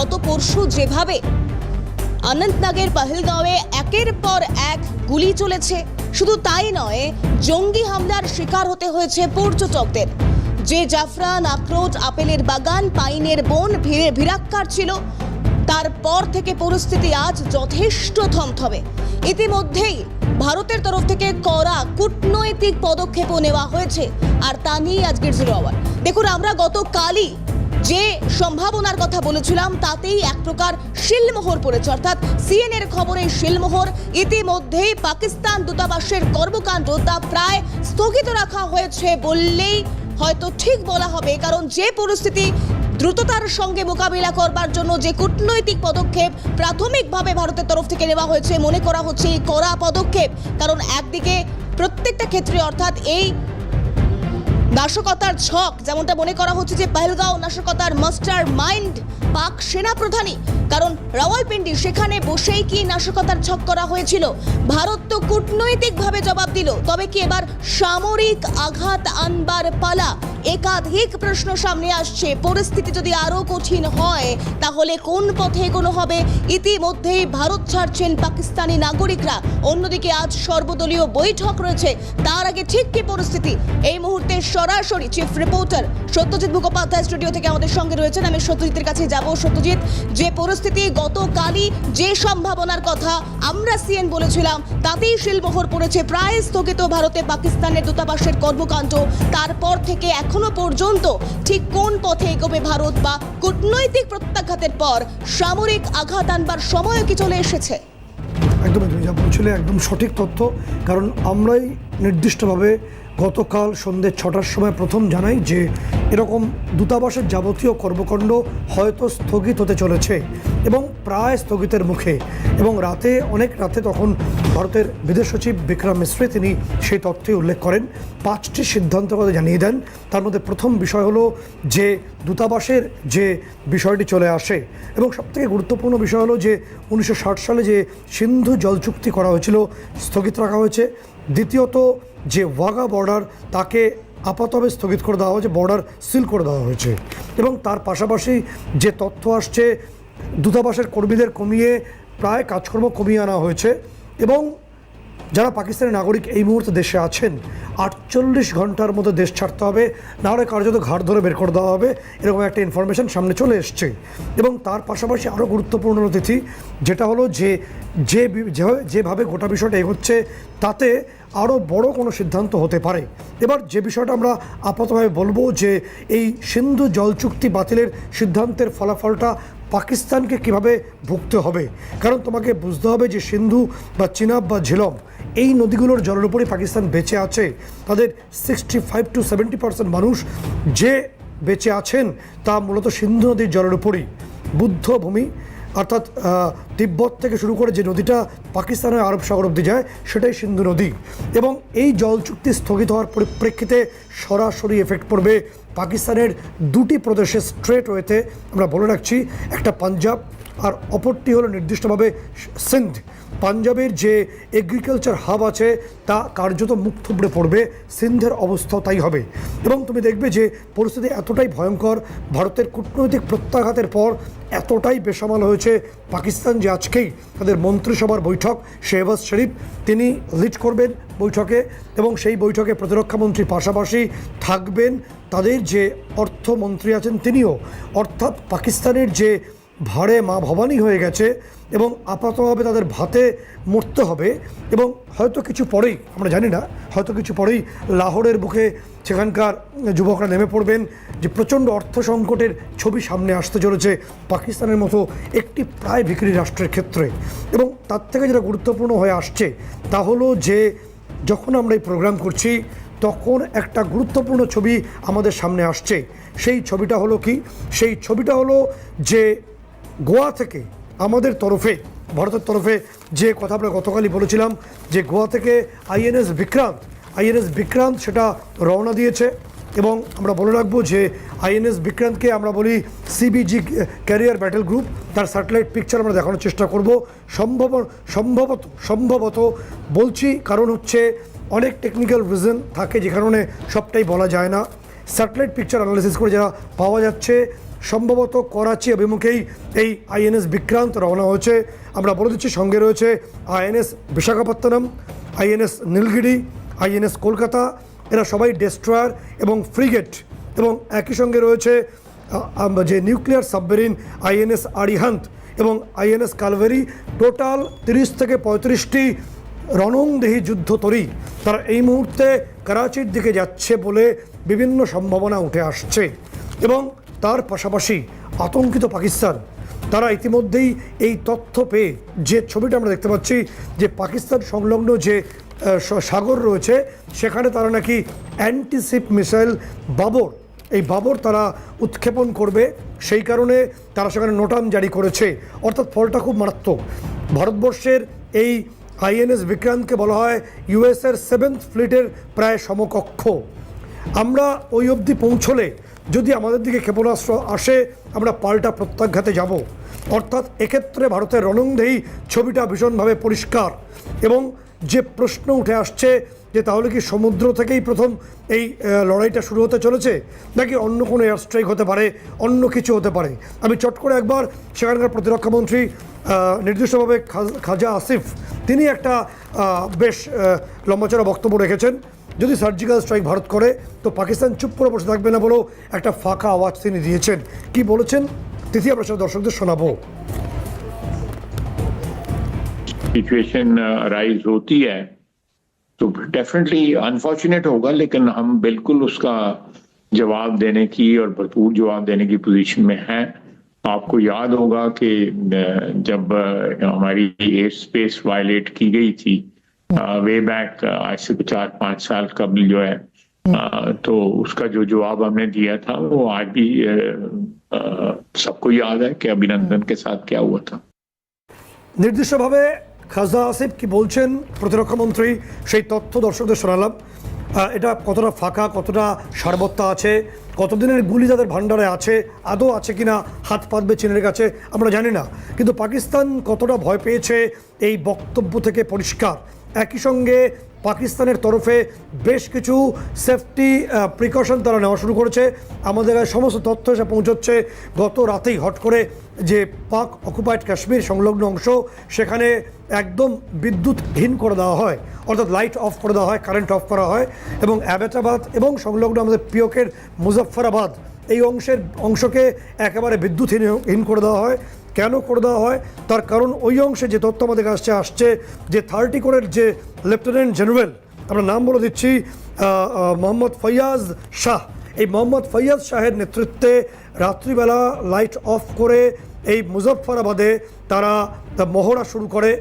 গত পরশু যেভাবে অনন্তনাগের পহেলগাঁওয়ে একের পর এক গুলি চলেছে, শুধু তাই নয়, জঙ্গি হামলার শিকার হতে হয়েছে পর্যটকদের। যে জাফরান, আখরোট, আপেলের বাগান, পাইনের বন ভিড়াক্কার ছিল, তারপর থেকে পরিস্থিতি আজ যথেষ্ট থমথমে। ইতিমধ্যেই ভারতের তরফ থেকে কড়া কূটনৈতিক পদক্ষেপও নেওয়া হয়েছে, আর তা নিয়ে আজকের জিরো আওয়ার। দেখুন, আমরা গতকালই যে সম্ভাবনার কথা বলেছিলাম তাতেই এক প্রকার শিলমোহর পড়েছে, অর্থাৎ সিএনএর খবরে শিলমোহর। ইতিমধ্যেই পাকিস্তান দূতাবাসের কর্মকাণ্ড তা প্রায় স্থগিত রাখা হয়েছে বললেই হয়তো ঠিক বলা হবে, কারণ যে পরিস্থিতি দ্রুততার সঙ্গে মোকাবিলা করবার জন্য যে কূটনৈতিক পদক্ষেপ প্রাথমিকভাবে ভারতের তরফ থেকে নেওয়া হয়েছে, মনে করা হচ্ছে এই কড়া পদক্ষেপ। কারণ একদিকে প্রত্যেকটা ক্ষেত্রে, অর্থাৎ এই নাশকতার ছক, যেমনটা মনে করা হচ্ছে যে পহেলগাঁও নাশকতার মাস্টার মাইন্ড পাক সেনাপ্রধানই, কারণ রাওয়ালপিন্ডি সেখানে বসেই কি নাশকতার ছক করা হয়েছিল। ভারত তো কূটনৈতিকভাবে জবাব দিল, তবে কি এবার সামরিক আঘাত আনবার পালা? একাধিক প্রশ্ন সামনে আসছে। পরিস্থিতি যদি আরো কঠিন হয় তাহলে কোন পথে এগোনো হবে? ইতিমধ্যেই ভারত ছাড়ছেন পাকিস্তানি নাগরিকরা, অন্যদিকে আজ সর্বদলীয় বৈঠক রয়েছে। তার আগে ঠিক কি পরিস্থিতি এই মুহূর্তে? সরাসরি chief reporter Satyajit Mukhopadhyay studio থেকে আমাদের সঙ্গে রয়েছেন। আমি সত্যজিতের কাছে যাব। সত্যজিৎ, যে পরিস্থিতি গতকালই যে সম্ভাবনার কথা আমরা সিএন বলেছিলাম তাতেই শিলমোহর পড়েছে, প্রায় স্থগিত ভারতে পাকিস্তানের দূতাবাসের কর্মকাণ্ড, তারপর থেকে এখনো পর্যন্ত ঠিক কোন পথে এগোবে ভারত, বা কূটনৈতিক প্রত্যাঘাতের পর সামরিক আঘাত আনবার সময় কি চলে এসেছে? একদম তুমি যা বলছিলে একদম সঠিক তথ্য, কারণ আমরাই নির্দিষ্টভাবে গতকাল সন্ধ্যে 6টার সময় প্রথম জানাই যে এরকম দূতাবাসের যাবতীয় কর্মকাণ্ড হয়তো স্থগিত হতে চলেছে এবং প্রায় স্থগিতের মুখে। এবং অনেক রাতে তখন ভারতের বিদেশ সচিব বিক্রম মিশ্রি তিনি সেই তথ্যই উল্লেখ করেন। 5টি সিদ্ধান্তের কথা জানিয়ে দেন। তার মধ্যে প্রথম বিষয় হলো যে দূতাবাসের যে বিষয়টি চলে আসে, এবং সবথেকে গুরুত্বপূর্ণ বিষয় হলো যে 1960 সালে যে সিন্ধু জল চুক্তি করা হয়েছিল স্থগিত রাখা হয়েছে। দ্বিতীয়ত, যে ওয়াঘা বর্ডার তাকে আপাতভাবে স্থগিত করে দেওয়া হয়েছে, বর্ডার সিল করে দেওয়া হয়েছে। এবং তার পাশাপাশি যে তথ্য আসছে, দূতাবাসের কর্মীদের কমিয়ে প্রায় কাজকর্ম কমিয়ে আনা হয়েছে, এবং যারা পাকিস্তানি নাগরিক এই মুহূর্তে দেশে আছেন 48 ঘন্টার মধ্যে দেশ ছাড়তে হবে, না হলে কার্যত ঘাট ধরে বের করে দেওয়া হবে, এরকম একটা ইনফরমেশন সামনে চলে এসছে। এবং তার পাশাপাশি আরও গুরুত্বপূর্ণ তিথি যেটা হলো যেভাবে গোটা বিষয়টা এগোচ্ছে তাতে আরও বড় কোনো সিদ্ধান্ত হতে পারে। এবার যে বিষয়টা আমরা আপাতভাবে বলবো যে এই সিন্ধু জল চুক্তি বাতিলের সিদ্ধান্তের ফলাফলটা পাকিস্তানকে কিভাবে ভুগতে হবে, কারণ তোমাকে বুঝতে হবে যে সিন্ধু বা চিনাব বা ঝিলম এই নদীগুলোর জলের উপরই পাকিস্তান বেঁচে আছে। তাদের 65 to 70% মানুষ যে বেঁচে আছেন তা মূলত সিন্ধু নদীর জলের উপরই। বুদ্ধ ভূমি অর্থাৎ তিব্বত থেকে শুরু করে যে নদীটা পাকিস্তানের আরব সাগর অবধি যায় সেটাই সিন্ধু নদী। এবং এই জল চুক্তি স্থগিত হওয়ার পরিপ্রেক্ষিতে সরাসরি এফেক্ট পড়বে পাকিস্তানের 2টি প্রদেশে স্ট্রেট ওয়েতে। আমরা বলে রাখছি, একটা পাঞ্জাব আর অপরটি হলো নির্দিষ্টভাবে সিন্ধ। পাঞ্জাবের যে এগ্রিকালচার হাব আছে তা কার্যত মুখ থুবড়ে পড়বে, সিন্ধের অবস্থাও তাই হবে। এবং তুমি দেখবে যে পরিস্থিতি এতটাই ভয়ঙ্কর, ভারতের কূটনৈতিক প্রত্যাঘাতের পর এতটাই বেসামাল হয়েছে পাকিস্তান যে আজকেই তাদের মন্ত্রিসভার বৈঠক, শেহবাজ শরীফ তিনি লিড করবেন বৈঠকে, এবং সেই বৈঠকে প্রতিরক্ষামন্ত্রীর পাশাপাশি থাকবেন তাদের যে অর্থমন্ত্রী আছেন তিনিও। অর্থাৎ পাকিস্তানের যে ভাড়ে মা ভবানী হয়ে গেছে এবং আপাতভাবে তাদের ভাতে মরতে হবে, এবং হয়তো কিছু পরেই, আমরা জানি না, হয়তো কিছু পরেই লাহোরের বুকে সেখানকার যুবকরা নেমে পড়বেন, যে প্রচণ্ড অর্থ সংকটের ছবি সামনে আসতে চলেছে পাকিস্তানের মতো একটি প্রায় ভিখিরি রাষ্ট্রের ক্ষেত্রে। এবং তার থেকে যেটা গুরুত্বপূর্ণ হয়ে আসছে তা হলো যে যখন আমরা এই প্রোগ্রাম করছি তখন একটা গুরুত্বপূর্ণ ছবি আমাদের সামনে আসছে। সেই ছবিটা হলো কি? সেই ছবিটা হলো যে গোয়া থেকে আমাদের তরফে, ভারতের তরফে যে কথা আমরা গতকালই বলেছিলাম যে গোয়া থেকে আইএনএস বিক্রান্ত সেটা রওনা দিয়েছে। এবং আমরা বলে রাখবো যে আইএনএস বিক্রান্তকে আমরা বলি সিবিজি ক্যারিয়ার ব্যাটেল গ্রুপ। তার স্যাটেলাইট পিকচার আমরা দেখানোর চেষ্টা করব। সম্ভবত বলছি কারণ হচ্ছে অনেক টেকনিক্যাল রিজন থাকে যে কারণে সবটাই বলা যায় না। স্যাটেলাইট পিকচার অ্যানালিসিস করে যারা পাওয়া যাচ্ছে সম্ভবত করাচি অভিমুখেই এই আইএনএস বিক্রান্ত রওনা হয়েছে। আমরা বলে দিচ্ছি সঙ্গে রয়েছে INS Visakhapatnam, INS Nilgiri, INS Kolkata, এরা সবাই ডেস্ট্রয়ার এবং ফ্রিগেট, এবং একই সঙ্গে রয়েছে যে নিউক্লিয়ার সাবমেরিন আইএনএস আরিহান্ত এবং আইএনএস কালভেরি। টোটাল 30 থেকে 35টি রণংদেহী যুদ্ধতরী তারা এই মুহূর্তে করাচির দিকে যাচ্ছে বলে বিভিন্ন সম্ভাবনা উঠে আসছে। এবং তার পাশাপাশি আতঙ্কিত পাকিস্তান, তারা ইতিমধ্যেই এই তথ্য পেয়ে যে ছবিটা আমরা দেখতে পাচ্ছি যে পাকিস্তান সংলগ্ন যে সাগর রয়েছে সেখানে তারা নাকি অ্যান্টিশিপ মিসাইল বাবর, এই বাবর তারা উৎক্ষেপণ করবে, সেই কারণে তারা সেখানে নোটাম জারি করেছে। অর্থাৎ ফলটা খুব মারাত্মক। ভারতবর্ষের এই আইএনএস বিক্রান্তকে বলা হয় ইউএসের 7th ফ্লিটের প্রায় সমকক্ষ। আমরা ওই অবধি পৌঁছলে যদি আমাদের দিকে ক্ষেপণাস্ত্র আসে আমরা পাল্টা প্রত্যাঘাতে যাব। অর্থাৎ এক্ষেত্রে ভারতের রণংদেহী ছবিটা ভীষণভাবে পরিষ্কার। এবং যে প্রশ্ন উঠে আসছে যে তাহলে কি সমুদ্র থেকেই প্রথম এই লড়াইটা শুরু হতে চলেছে, নাকি অন্য কোনো এয়ার স্ট্রাইক হতে পারে, অন্য কিছু হতে পারে। আমি চট করে একবার সেখানকার প্রতিরক্ষামন্ত্রী নির্দিষ্টভাবে খাজা আসিফ, তিনি একটা বেশ লম্বাচড়া বক্তব্য রেখেছেন। যদি সার্জিক্যাল স্ট্রাইক ভারত করে তো পাকিস্তান চুপ করে বসে থাকবে না বলেও একটা ফাঁকা আওয়াজ তিনি দিয়েছেন। কি বলেছেন তিথি আমরা সেটা দর্শকদের শোনাবো। सिचुएशन अराइज होती है तो डेफिनेटली अनफॉर्चुनेट होगा, लेकिन हम बिल्कुल उसका जवाब देने की और भरपूर जवाब देने की पोजीशन में हैं। आपको याद होगा कि जब हमारी एयर स्पेस वायलेट की गई थी वे बैक आज से 4-5 साल कबल जो है, तो उसका जो जवाब हमने दिया था वो आज भी सबको याद है कि अभिनंदन के साथ क्या हुआ था। নির্দিষ্টভাবে খাজা আসিফ কি বলছেন প্রতিরক্ষামন্ত্রী সেই তথ্য দর্শকদের শোনালাম। এটা কতটা ফাঁকা, কতটা সারবত্তা আছে, কতদিনের গুলি তাদের ভান্ডারে আছে, আদৌ আছে কিনা হাত পাতবে চীনের কাছে আমরা জানি না। কিন্তু পাকিস্তান কতটা ভয় পেয়েছে এই বক্তব্য থেকে পরিষ্কার। একই সঙ্গে পাকিস্তানের তরফে বেশ কিছু সেফটি প্রিকশন তারা নেওয়া শুরু করেছে। আমাদের সমস্ত তথ্য এসে পৌঁছচ্ছে গত রাতেই হট করে যে পাক অকুপাইড কাশ্মীর সংলগ্ন অংশ সেখানে একদম বিদ্যুৎহীন করে দেওয়া হয়, অর্থাৎ লাইট অফ করে দেওয়া হয়, কারেন্ট অফ করা হয়। এবং অ্যাবেটাবাদ এবং সংলগ্ন আমাদের পিওকের মুজফ্ফরাবাদ এই অংশকে একেবারে বিদ্যুৎহীন করে দেওয়া হয়। কেন করে দেওয়া হয় তার কারণ ওই অংশে যে তথ্য আমাদের কাছে আসছে যে 30 কোরের যে লেফটেন্যান্ট জেনারেল, আমরা নাম বলে দিচ্ছি মোহাম্মদ ফৈয়াজ শাহ, এই মোহাম্মদ ফৈয়াজ শাহের নেতৃত্বে রাত্রিবেলা লাইট অফ করে এই মুজফ্ফরাবাদে তারা মহড়া শুরু করে,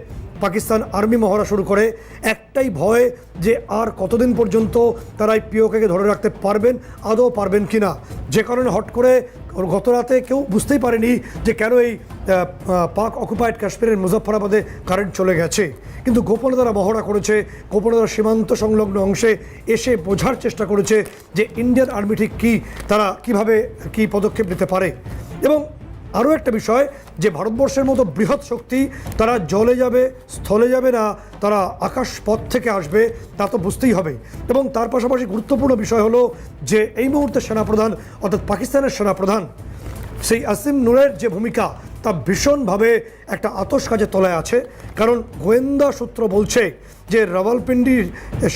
পাকিস্তান আর্মি মহড়া শুরু করে। একটাই ভয় যে আর কতদিন পর্যন্ত তারা এই পিওকে ধরে রাখতে পারবেন, আদৌ পারবেন কি না। যে কারণে হট করে গত রাতে কেউ বুঝতেই পারেনি যে কেন এই পাক অকুপাইড কাশ্মীরের মুজফ্ফরাবাদে কারেন্ট চলে গেছে। কিন্তু গোপনে তারা মহড়া করেছে, গোপনে তারা সীমান্ত সংলগ্ন অংশে এসে বোঝার চেষ্টা করেছে যে ইন্ডিয়ান আর্মি ঠিক কী, তারা কিভাবে কি পদক্ষেপ নিতে পারে। এবং আরও একটা বিষয় যে ভারতবর্ষের মতো বৃহৎ শক্তি তারা জলে যাবে, স্থলে যাবে না, তারা আকাশ পথ থেকে আসবে তা তো বুঝতেই হবে। এবং তার পাশাপাশি গুরুত্বপূর্ণ বিষয় হলো যে এই মুহূর্তে সেনাপ্রধান অর্থাৎ পাকিস্তানের সেনাপ্রধান সেই আসিম নূরের যে ভূমিকা তা ভীষণভাবে একটা আতশ কাজে তলায় আছে। কারণ গোয়েন্দা সূত্র বলছে যে রাওয়ালপিন্ডির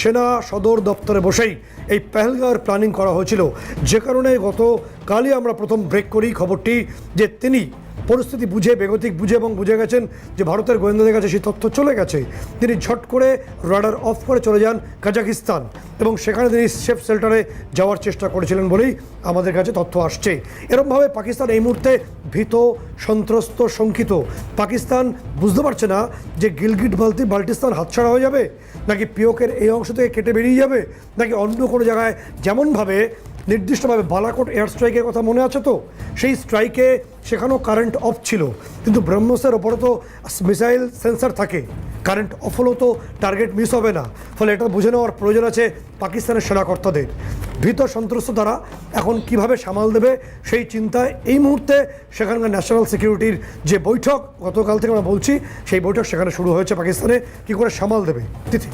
সেনা সদর দপ্তরে বসেই এই পেহেলগাঁওয়ের প্ল্যানিং করা হয়েছিল, যে কারণে গতকালই আমরা প্রথম ব্রেক করি খবরটি যে তিনি পরিস্থিতি বুঝে, বেগতিক বুঝে এবং বুঝে গেছেন যে ভারতের গোয়েন্দাদের কাছে সেই তথ্য চলে গেছে। তিনি ঝট করে রাডার অফ করে চলে যান কাজাকিস্তান এবং সেখানে তিনি সেফ শেল্টারে যাওয়ার চেষ্টা করেছিলেন বলেই আমাদের কাছে তথ্য আসছে। এরকমভাবে পাকিস্তান এই মুহূর্তে ভীত, সন্ত্রস্ত, শঙ্কিত। পাকিস্তান বুঝতে পারছে না যে গিলগিট বাল্টিস্তান হাতছাড়া হয়ে যাবে, নাকি পিওকের এই অংশ থেকে কেটে বেরিয়ে যাবে, নাকি অন্য কোনো জায়গায় যেমনভাবে নির্দিষ্টভাবে বালাকোট এয়ার স্ট্রাইকের কথা মনে আছে তো, সেই স্ট্রাইকে সেখানেও কারেন্ট অফ ছিল, কিন্তু ব্রহ্মসের ওপরে তো মিসাইল সেন্সার থাকে, কারেন্ট অফ হলেও তো টার্গেট মিস হবে না। ফলে এটা বুঝে নেওয়ার প্রয়োজন আছে পাকিস্তানের সেনাকর্তাদের। ভীত সন্ত্রস্ত তারা এখন কিভাবে সামাল দেবে সেই চিন্তায় এই মুহূর্তে সেখানকার ন্যাশনাল সিকিউরিটির যে বৈঠক গতকাল থেকে আমরা বলছি, সেই বৈঠক সেখানে শুরু হয়েছে। পাকিস্তানে কি করে সামাল দেবে তিথি?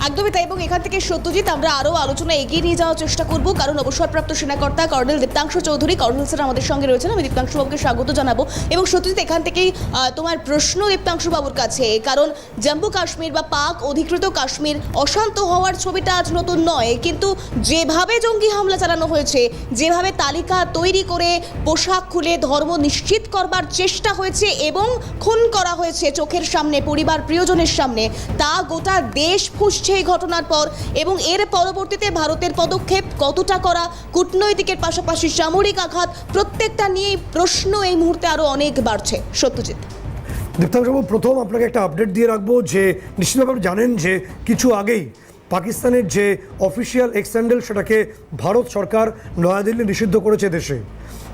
একদমই তাই, এবং এখান থেকে সত্যজিৎ আমরা আরও আলোচনা এগিয়ে নিয়ে যাওয়ার চেষ্টা করব, কারণ অবসরপ্রাপ্ত সেনাকর্তা colonel Diptanshu Chowdhury, colonel sir আমাদের সঙ্গে রয়েছেন। আমি দীপ্তাংশু বাবুকে স্বাগত জানাবো। এবং সত্যজিৎ, এখান থেকেই তোমার প্রশ্ন দীপ্তাংশু বাবুর কাছে, কারণ জম্মু কাশ্মীর বা পাক অধিকৃত কাশ্মীর অশান্ত হওয়ার ছবিটা আজ নতুন নয়, কিন্তু যেভাবে জঙ্গি হামলা চালানো হয়েছে, যেভাবে তালিকা তৈরি করে পোশাক খুলে ধর্ম নিশ্চিত করবার চেষ্টা হয়েছে এবং খুন করা হয়েছে চোখের সামনে, পরিবার প্রিয়জনের সামনে, তা গোটা দেশ ফুঁসছে এই ঘটনার পর। এবং এর পরবর্তীতে ভারতের পদক্ষেপ কতটা করা, কূটনৈতিকের পাশাপাশি সামরিক আঘাত, প্রত্যেকটা নিয়েই প্রশ্ন এই মুহূর্তে আরও অনেক বাড়ছে। সত্যজিৎ, দীপ্তাংশবাবু, প্রথম আপনাকে একটা আপডেট দিয়ে রাখবো যে নিশ্চিতভাবে আপনি জানেন যে কিছু আগেই পাকিস্তানের যে অফিসিয়াল এক্স হ্যান্ডেল সেটাকে ভারত সরকার নয়াদিল্লি নিষিদ্ধ করেছে দেশে।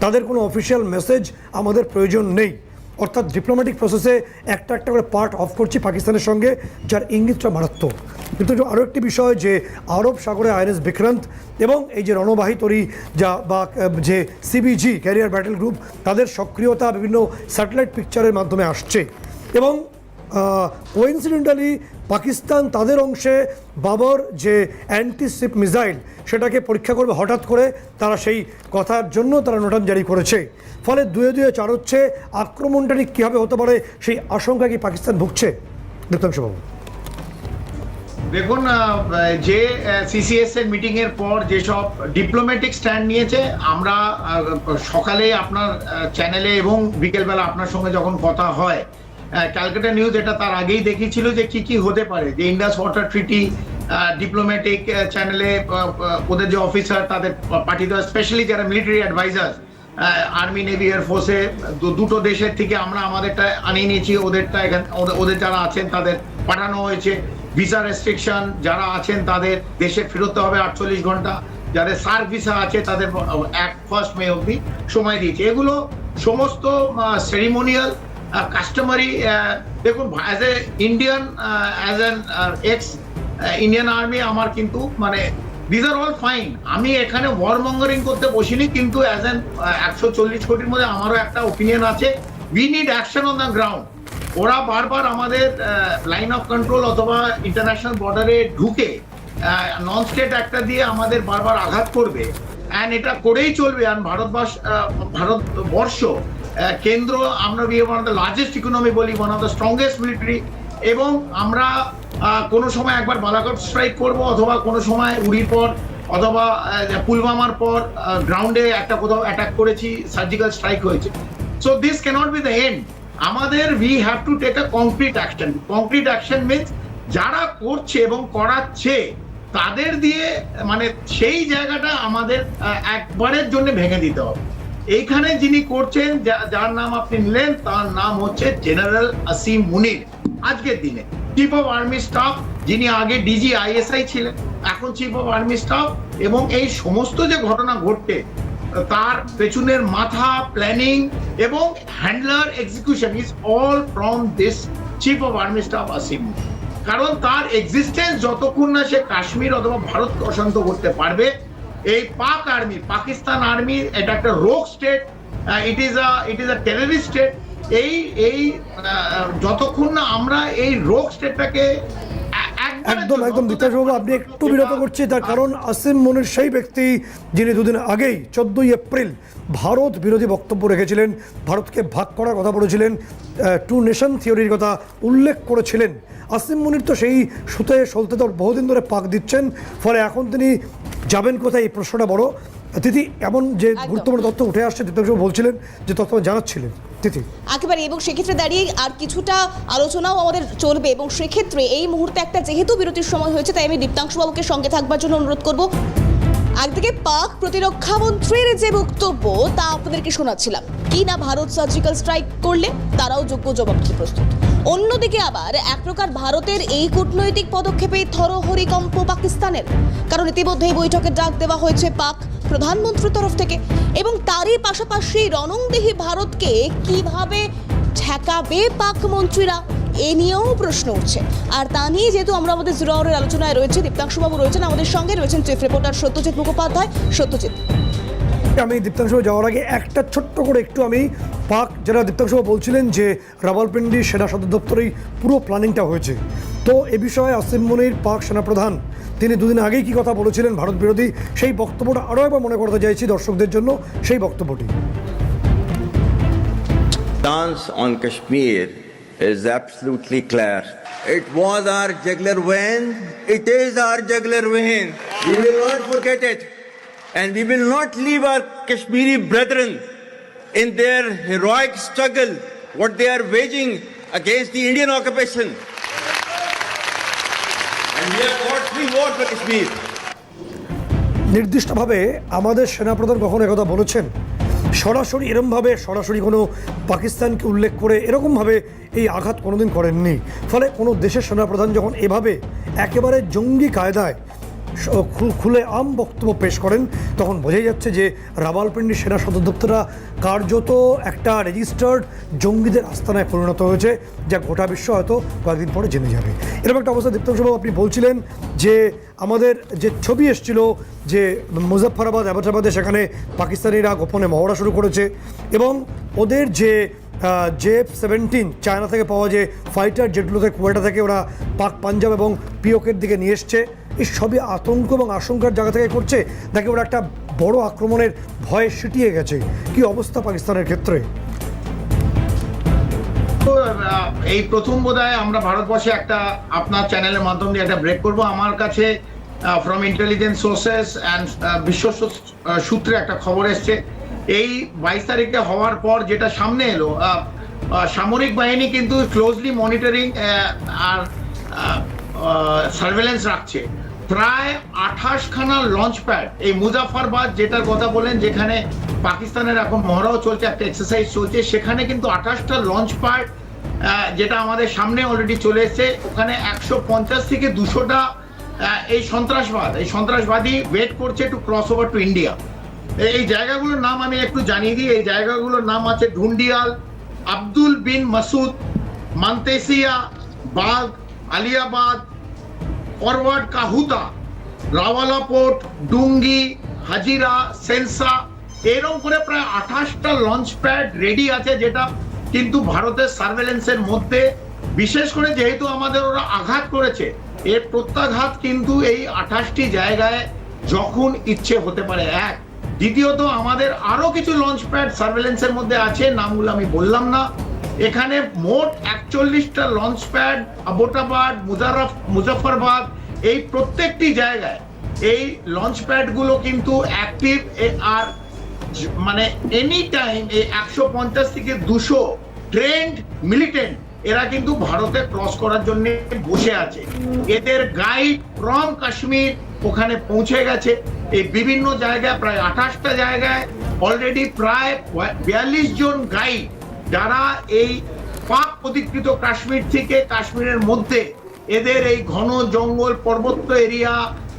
তাদের কোনো অফিসিয়াল মেসেজ আমাদের প্রয়োজন নেই, অর্থাৎ ডিপ্লোম্যাটিক প্রসেসে একটা একটা করে পার্ট অফ করছি পাকিস্তানের সঙ্গে, যার ইঙ্গিতটা মারাত্মক। কিন্তু আরও একটি বিষয় যে আরব সাগরে আইএনএস বিক্রান্ত এবং এই যে রণবাহী তরী যা বা যে সিবিজি ক্যারিয়ার ব্যাটেল গ্রুপ, তাদের সক্রিয়তা বিভিন্ন স্যাটেলাইট পিকচারের মাধ্যমে আসছে। এবং কোইন্সিডেন্টালি পাকিস্তান তাদের অংশে বাবর যে অ্যান্টিশিপ মিসাইল সেটাকে পরীক্ষা করবে হঠাৎ করে, তারা সেই কথার জন্য তারা নোটাম জারি করেছে। ফলে দুয়ে দুয়ে চার হচ্ছে, আক্রমণটা ঠিক কীভাবে হতে পারে সেই আশঙ্কা কি পাকিস্তান ভুগছে? দীপ্তাংশুবাবু, দেখুন, যে সিসিএস এর মিটিং এর পর যেসব ডিপ্লোম্যাটিক স্ট্যান্ড নিয়েছে, আমরা সকালে আপনার চ্যানেলে এবং বিকেলবেলা আপনার সঙ্গে যখন কথা হয়, ক্যালকাটা নিউজ এটা তার আগেই দেখিয়েছিল যে কি কি হতে পারে, যে ইন্ডাস ওয়াটার ট্রিটি, ডিপ্লোম্যাটিক চ্যানেলে ওদের যে অফিসার তাদের পাঠিত, স্পেশালি যারা মিলিটারি অ্যাডভাইজার আর্মি নেভি এয়ারফোর্সে দুটো দেশের থেকে আমরা আমাদেরটা আনিয়ে নিয়েছি, ওদেরটা এখানে ওদের যারা আছেন তাদের পাঠানো হয়েছে। ভিসা রেস্ট্রিকশন যারা আছেন তাদের দেশে ফেরত হবে 48 ঘন্টা, যাদের সার্ভ ভিসা আছে তাদের 1 মে অবধি সময় দিয়েছে। এগুলো সমস্ত সেরিমোনিয়াল কাস্টমারি। দেখুন, as a Indian, as an x Indian army, আমার কিন্তু মানে দিস আর অল ফাইন। আমি এখানে ওয়ার মঙ্গারিং করতে বসিনি, কিন্তু অ্যাজ অ্যান 140 কোটির মধ্যে আমারও একটা ওপিনিয়ন আছে, we need action on the ground. ওরা বারবার আমাদের লাইন অফ কন্ট্রোল অথবা ইন্টারন্যাশনাল বর্ডারে ঢুকে নন স্টেট একটা দিয়ে আমাদের বারবার আঘাত করবে, অ্যান্ড এটা করেই চলবে। আর ভারতবর্ষ কেন্দ্র, আমরা one of the largest economy বলি, one of the strongest military, এবং আমরা কোনো সময় একবার বালাকোট স্ট্রাইক করব, অথবা কোনো সময় উড়ির পর অথবা পুলওয়ামার পর গ্রাউন্ডে একটা কোথাও অ্যাটাক করেছি, সার্জিক্যাল স্ট্রাইক হয়েছে। So this can't be the end. আমাদের we have to take a concrete action. Concrete action means যারা করছে এবং করাচ্ছে তাদের দিয়ে মানে সেই জায়গাটা আমাদের একবারের জন্য ভেঙে দিতে হবে। এইখানে যিনি করছেন, যার নাম আপনি নিলেন, তার নাম হচ্ছে জেনারেল আসিম মুনির। আজকের দিনে চিফ অফ আর্মি স্টাফ, যিনি আগে ডিজি আইএসআই ছিলেন, এখন চিফ অফ আর্মি স্টাফ, এবং এই সমস্ত যে ঘটনা ঘটছে তার পেছনের মাথা, প্ল্যানিং এবং handler, execution is all from this chief of army staff Asim. কারণ তার এক্সিস্টেন্স যতক্ষণ না সে কাশ্মীর অথবা ভারতকে অশান্ত করতে পারবে, এই পাক আর্মি, পাকিস্তান আর্মি, এটা একটা রোগ state, it is a terrorist state. এই যতক্ষণ না আমরা এই রোগ স্টেটটাকে একদম দীপ্তাংশুবাবু, আপনি একটু বিরত করছি, তার কারণ আসিম মুনির সেই ব্যক্তি যিনি দুদিন আগেই 14 এপ্রিল ভারত বিরোধী বক্তব্য রেখেছিলেন, ভারতকে ভাগ করার কথা বলেছিলেন, টু নেশন থিওরির কথা উল্লেখ করেছিলেন। আসিম মুনির তো সেই সুতে সলতে তো বহুদিন ধরে পাক দিচ্ছেন, ফলে এখন তিনি যাবেন কোথায়, এই প্রশ্নটা বড়। তিথি, এমন যে গুরুত্বপূর্ণ তথ্য উঠে আসছে, দীপ্তাংশুবাবু বলছিলেন যে তথ্য জানাচ্ছিলেন তিথি। একেবারে, এবং সেক্ষেত্রে দাঁড়িয়ে আর কিছুটা আলোচনাও আমাদের চলবে, এবং সেক্ষেত্রে এই মুহূর্তে একটা যেহেতু বিরতির সময় হয়েছে, তাই আমি দীপ্তাংশুবাবুকে সঙ্গে থাকবার জন্য অনুরোধ করব। একদিকে পাক প্রতিরক্ষা মন্ত্রীর যে বক্তব্য তা আপনাদেরকে শোনাচ্ছিলাম, কি না ভারত সার্জিক্যাল স্ট্রাইক করলে তারাও যোগ্য জবাব দিতে প্রস্তুত। অন্যদিকে আবার এক প্রকার ভারতের এই কূটনৈতিক পদক্ষেপে থরহরিকম্প পাকিস্তানের, কারণ ইতিমধ্যেই বৈঠকের ডাক দেওয়া হয়েছে পাক প্রধানমন্ত্রীর তরফ থেকে, এবং তারই পাশাপাশি রণংদেহী ভারতকে কিভাবে ঠেকাবে পাক মন্ত্রীরা, এ নিয়েও প্রশ্ন উঠছে। আর তা নিয়ে যেহেতু আমরা আমাদের জিরো আওয়ারের আলোচনায় রয়েছে, দীপ্তাংশুবাবু রয়েছেন আমাদের সঙ্গে, রয়েছেন চিফ রিপোর্টার সত্যজিৎ মুখোপাধ্যায়। সত্যজিৎ, আমি দীপ্তাংশ যাওয়ার আগে একটা ছোট্ট করে একটু আমি পাক, যারা দীপ্তাংশ বলছিলেন যে রাওয়ালপিন্ডি সেনা সদর দপ্তরেই পুরো প্ল্যানিংটা হয়েছে, তো এ বিষয়ে আসিম মুনির পাক সেনাপ্রধান তিনি দুদিন আগেই কি কথা বলেছিলেন ভারত বিরোধী, সেই বক্তব্যটা আরও একবার মনে করতে চাইছি দর্শকদের জন্য সেই বক্তব্যটি। Stance on Kashmir is absolutely clear. It was our jugular vein. It is our jugular vein. We will not forget it. And we will not leave our Kashmiri brethren in their heroic struggle, what they are waging against the Indian occupation. And we have fought free war for Kashmir. নির্দিষ্টভাবে আমাদের সেনাপ্রধান কখনো একথা বলেছেন? সরাসরি এরমভাবে সরাসরি কোনো পাকিস্তানকে উল্লেখ করে এরকমভাবে এই আঘাত কোনোদিন করেননি। ফলে কোনো দেশের সেনাপ্রধান যখন এভাবে একেবারে জঙ্গি কায়দায় খুলে আম বক্তব্য পেশ করেন, তখন বোঝাই যাচ্ছে যে রাওয়ালপিন্ডি সেনা সদর দপ্তররা কার্যত একটা রেজিস্টার্ড জঙ্গিদের আস্তানায় পরিণত হয়েছে, যা গোটা বিশ্ব হয়তো কয়েকদিন পরে জেনে যাবে। এরকম একটা অবস্থা। দীপ্তাংশুবাবু, আপনি বলছিলেন যে আমাদের যে ছবি এসেছিল যে মুজফ্ফরাবাদ অ্যাবাটাবাদে, সেখানে পাকিস্তানিরা গোপনে মহড়া শুরু করেছে এবং ওদের যে JF-17 চায়না থেকে পাওয়া যে ফাইটার জেটগুলোতে কোয়েটা থেকে ওরা পাক পাঞ্জাব এবং পিওকের দিকে নিয়ে এসছে, এই সবই আতঙ্ক এবং আশঙ্কার জায়গা থেকে করছে, নাকি ওরা একটা বড় আক্রমণের ভয়ে সিটিয়ে গেছে? কি অবস্থা পাকিস্তানের ক্ষেত্রে? এই প্রথম বোধহয় আমরা ভারতবর্ষে একটা আপনার চ্যানেলের মাধ্যম দিয়ে একটা ব্রেক করব। আমার কাছে ফ্রম ইন্টেলিজেন্স সোর্সেস অ্যান্ড বিশ্বস্ত সূত্রে একটা খবর এসছে, এই 22 তারিখে হওয়ার পর যেটা সামনে এলো, সামরিক বাহিনী কিন্তু ক্লোজলি মনিটরিং আর সার্ভেলেন্স রাখছে। প্রায় 28খানা লঞ্চ প্যাড, এই মুজাফফরবাদ যেটার কথা বলেন, যেখানে পাকিস্তানের এখন মহড়াও চলছে, একটা এক্সারসাইজ চলছে, সেখানে কিন্তু 28টা লঞ্চ প্যাড যেটা আমাদের সামনে অলরেডি চলে এসেছে। ওখানে 150 থেকে 200টা এই সন্ত্রাসবাদী ওয়েট করছে to cross over to India. এই জায়গাগুলোর নাম আমি একটু জানিয়ে দিই। এই জায়গাগুলোর নাম আছে ঢুন্ডিয়াল, আব্দুল বিন মাসুদ, মান্তেসিয়া, বাগ, আলিয়াবাদ, ফরওয়ার্ড কাহুতা, রাওয়ালা পোর্ট, ডুঙ্গি, হাজিরা, সেলসা, এরকম করে প্রায় 28টা লঞ্চ প্যাড রেডি আছে, যেটা কিন্তু ভারতের সার্ভেলেন্সের মধ্যে। বিশেষ করে যেহেতু আমাদের ওরা আঘাত করেছে, এর প্রত্যাঘাত কিন্তু এই 28টি জায়গায় যখন ইচ্ছে হতে পারে। এক, দ্বিতীয়ত আমাদের আরো কিছু লঞ্চ প্যাড সার্ভেলেন্সের মধ্যে আছে, নামগুলো আমি বললাম না। এখানে মোট 41টা লঞ্চ প্যাড, আবোটাবাদ, মুজফ্ফরবাদ, এই প্রত্যেকটি জায়গায় এই লঞ্চ প্যাডগুলো কিন্তু অ্যাক্টিভ। আর মানে এনি টাইম এই 150 থেকে 200 ট্রেন্ড মিলিটেন্ট এরা কিন্তু ভারতে ক্রস করার জন্য বসে আছে। এদের গাইড ফ্রম কাশ্মীর ওখানে পৌঁছে গেছে। এই বিভিন্ন জায়গায় প্রায় 28টা জায়গায় অলরেডি প্রায় 42 জন গাইড, যারা এই পাক অধিকৃত কাশ্মীর থেকে কাশ্মীরের মধ্যে এদের এই ঘন জঙ্গল, পার্বত্য এরিয়া,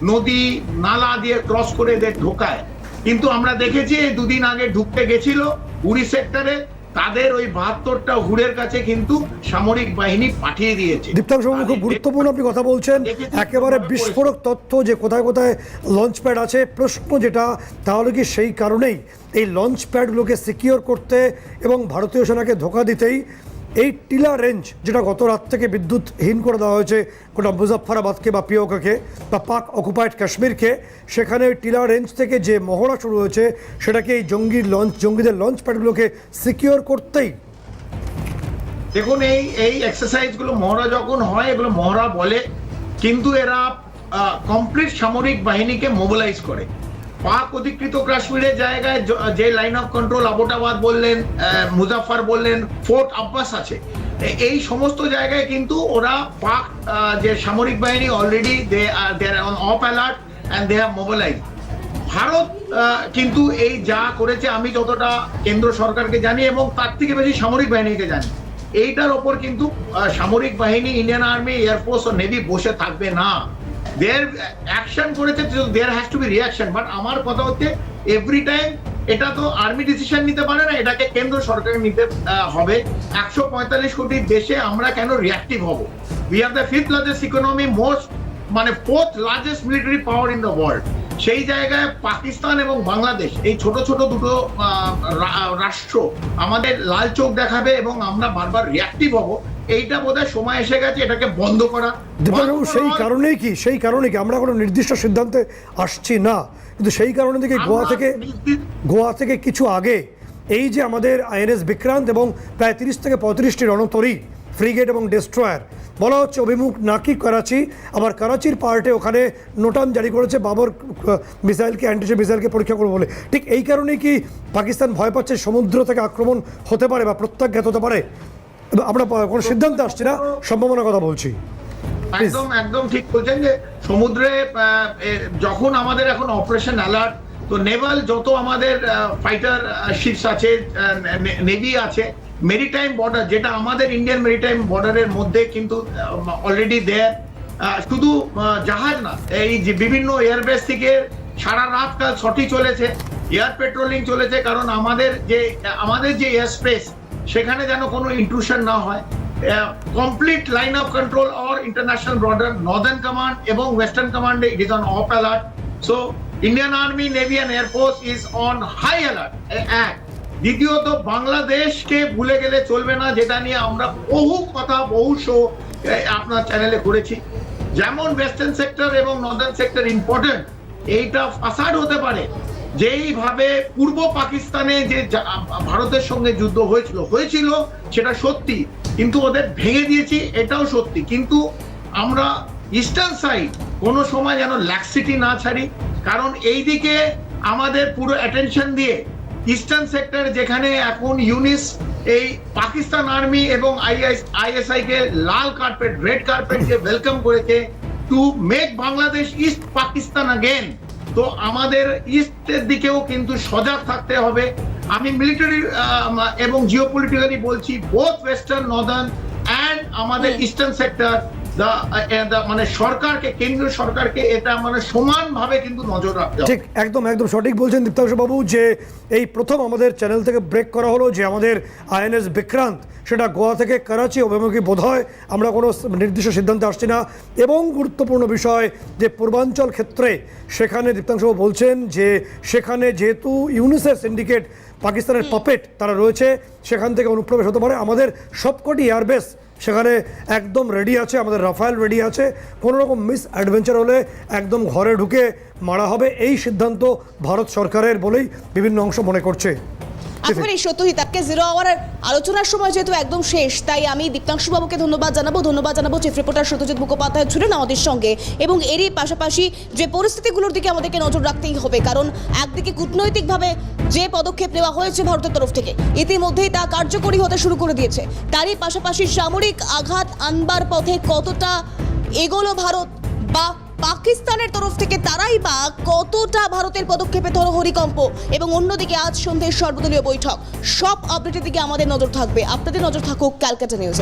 নদী, নালা দিয়ে ক্রস করে এদের ঢোকায়। কিন্তু আমরা দেখেছি এই দুদিন আগে ঢুকতে গেছিল উড়ি সেক্টরে, তাদের ওই 72টা হুড়ের কাছে কিন্তু সামরিক বাহিনী পাঠিয়ে দিয়েছে। দীপ্তাংশুবাবু, খুব গুরুত্বপূর্ণ আপনি কথা বলছেন, একেবারে বিস্ফোরক তথ্য যে কোথায় কোথায় লঞ্চ প্যাড আছে। প্রশ্ন যেটা, তাহলে কি সেই কারণেই এই লঞ্চ প্যাডগুলোকে সিকিওর করতে এবং ভারতীয় সেনাকে ধোঁকা দিতেই এই টিলা রেঞ্জ, যেটা গত রাত থেকে বিদ্যুৎহীন করে দেওয়া হয়েছে গোটা মুজফ্ফরাবাদকে বা পিওকে বা পাক অকুপাইড কাশ্মীরকে, সেখানে ওই টিলা রেঞ্জ থেকে যে মহড়া শুরু হয়েছে, সেটাকে এই জঙ্গিদের লঞ্চ প্যাডগুলোকে সিকিওর করতেই? দেখুন, এই এক্সারসাইজগুলো মহড়া যখন হয়, এগুলো মহড়া বলে, কিন্তু এরা কমপ্লিট সামরিক বাহিনীকে মোবিলাইজ করে। পাক অধিকৃত কাশ্মীরের জায়গায় যে লাইন অফ কন্ট্রোল আবোটাবাদ বললেন, মুজাফফর বললেন, ফোর্ট আব্বাস আছে, এই সমস্ত জায়গায় কিন্তু ওরা পাক যে সামরিক বাহিনী already they are on of alert and they have mobilise. Bharat কিন্তু এই যা করেছে, আমি যতটা কেন্দ্র সরকারকে জানি এবং তার থেকে বেশি সামরিক বাহিনীকে জানি, এইটার ওপর কিন্তু সামরিক বাহিনী, ইন্ডিয়ান আর্মি, এয়ারফোর্স ও নেভি বসে থাকবে না। দেয়ার অ্যাকশন করেছে, there has to be reaction. But আমার কথা হচ্ছে এভরি টাইম এটা তো আর্মি ডিসিশন নিতে পারে না, এটাকে কেন্দ্র সরকার নিতে হবে। 145 কোটির দেশে আমরা কেন রিয়াক্টিভ হব? We are the 5th largest economy, most মানে 4th largest military power in the world. সেই জায়গায় পাকিস্তান এবং বাংলাদেশ এই ছোট ছোট দুটো রাষ্ট্র আমাদের লাল চোখ দেখাবে এবং আমরা বারবার রিয়াক্টিভ হব। এইটা বোধহয় সময় এসে গেছে এটাকে বন্ধ করা। দীপকবাবু, সেই কারণে কি আমরা কোনো নির্দিষ্ট সিদ্ধান্তে আসছি না, কিন্তু সেই কারণে দেখি গোয়া থেকে কিছু আগে এই যে আমাদের আইএনএস বিক্রান্ত এবং প্রায় 30 থেকে 35টি রণতরী, ফ্রিগেট এবং ডেস্ট্রয়ার বলা হচ্ছে অভিমুখ নাকি করাচি। আবার করাচির পার্টে ওখানে নোটাম জারি করেছে বাবর মিসাইলকে, অ্যান্টিশিপ মিসাইলকে পরীক্ষা করবে বলে। ঠিক এই কারণেই কি পাকিস্তান ভয় পাচ্ছে সমুদ্র থেকে আক্রমণ হতে পারে বা প্রত্যাঘাত হতে পারে? আমরা কোনো সিদ্ধান্তে আসছি না, সম্ভাবনার কথা বলছি। একদম একদম ঠিক বলছেন যে সমুদ্রে যখন আমাদের এখন অপারেশন অ্যালার্ট, তো নেভাল যত আমাদের ফাইটার শিপস আছে, নেভি আছে, মেরিটাইম বর্ডার যেটা আমাদের ইন্ডিয়ান মেরিটাইম বর্ডারের মধ্যে কিন্তু অলরেডি দেয়ার। শুধু জাহাজ না, এই যে বিভিন্ন এয়ারবেস থেকে সারা রাত কাল ছটি চলেছে, এয়ার পেট্রোলিং চলেছে, কারণ আমাদের যে এয়ার স্পেস সেখানে যেন কোনো ইন্ট্রুশন না হয়। Complete line of control or international border, northern command এবং ওয়েস্টার্ন কমান্ডে it is on of alert. So Indian army, navy and air force is on high alert. এক দ্বিতীয়ত, বাংলাদেশকে ভুলে গেলে চলবে না, যেটা নিয়ে আমরা বহু কথা বহু শো আপনার চ্যানেলে করেছি। যেমন ওয়েস্টার্ন সেক্টর এবং নর্দার্ন সেক্টর ইম্পর্টেন্ট, এইটা ফাসাড হতে পারে। যেইভাবে পূর্ব পাকিস্তানে যে ভারতের সঙ্গে যুদ্ধ হয়েছিল সেটা সত্যি, কিন্তু ওদের ভেঙে দিয়েছি এটাও সত্যি। কিন্তু আমরা ইস্টার্ন সাইড কোনো সময় যেন ল্যাক্সিটি না ছাড়ি, কারণ এই দিকে আমাদের পুরো অ্যাটেনশন দিয়ে ইস্টার্ন সেক্টর, যেখানে এখন ইউনিস এই পাকিস্তান আর্মি এবং আইএসআই কে লাল কার্পেট, রেড কার্পেটকে ওয়েলকাম করেছে to make Bangladesh east Pakistan again. তো আমাদের ইস্টের দিকেও কিন্তু সজাগ থাকতে হবে। আমি মিলিটারি এবং জিওপলিটিক্যালি বলছি, বোথ ওয়েস্টার্ন, নর্দার্ন অ্যান্ড আমাদের ইস্টার্ন সেক্টর, মানে সরকারকে, কেন্দ্রীয় সরকারকে এটা মানে সমানভাবে কিন্তু নজর রাখতে হবে। ঠিক, একদম সঠিক বলছেন দীপ্তাংশু বাবু, যে এই প্রথম আমাদের চ্যানেল থেকে ব্রেক করা হলো যে আমাদের আইএনএস বিক্রান্ত সেটা গোয়া থেকে করাচি অভিমুখী বোধ হয়, আমরা কোনো নির্দিষ্ট সিদ্ধান্তে আসছি না। এবং গুরুত্বপূর্ণ বিষয় যে পূর্বাঞ্চল ক্ষেত্রে সেখানে দীপ্তাংশু বলছেন যে সেখানে যেহেতু ইউনিসেফ সিন্ডিকেট পাকিস্তানের পাপেট তারা রয়েছে, সেখান থেকে অনুপ্রবেশ হতে পারে। আমাদের সবকটি এয়ারবেস সেখানে একদম রেডি আছে, আমাদের রাফায়েল রেডি আছে, কোনো রকম মিস অ্যাডভেঞ্চার হলে একদম ঘরে ঢুকে মারা হবে, এই সিদ্ধান্ত ভারত সরকারের বলেই বিভিন্ন অংশ মনে করছে। একেবারে সত্যি, তাকে জিরো আওয়ারের আলোচনার সময় যেহেতু একদম শেষ, তাই আমি দীপ্তাংশু বাবুকে ধন্যবাদ জানাবো। চিফ রিপোর্টার সত্যজিৎ মুখোপাধ্যায় ছিলেন আমাদের সঙ্গে, এবং এরই পাশাপাশি যে পরিস্থিতিগুলোর দিকে আমাদেরকে নজর রাখতেই হবে, কারণ একদিকে কূটনৈতিকভাবে যে পদক্ষেপ নেওয়া হয়েছে ভারতের তরফ থেকে ইতিমধ্যেই তা কার্যকরী হতে শুরু করে দিয়েছে, তারই পাশাপাশি সামরিক আঘাত আনবার পথে কতটা এগোলো ভারত, বা পাকিস্তানের তরফ থেকে তারাই বা কতটা ভারতের পদক্ষেপে হরিকম্প, এবং অন্যদিকে আজ সন্ধ্যের সর্বদলীয় বৈঠক, সব আপডেটের দিকে আমাদের নজর থাকবে। আপনাদের নজর থাকুক ক্যালকাটা নিউজে।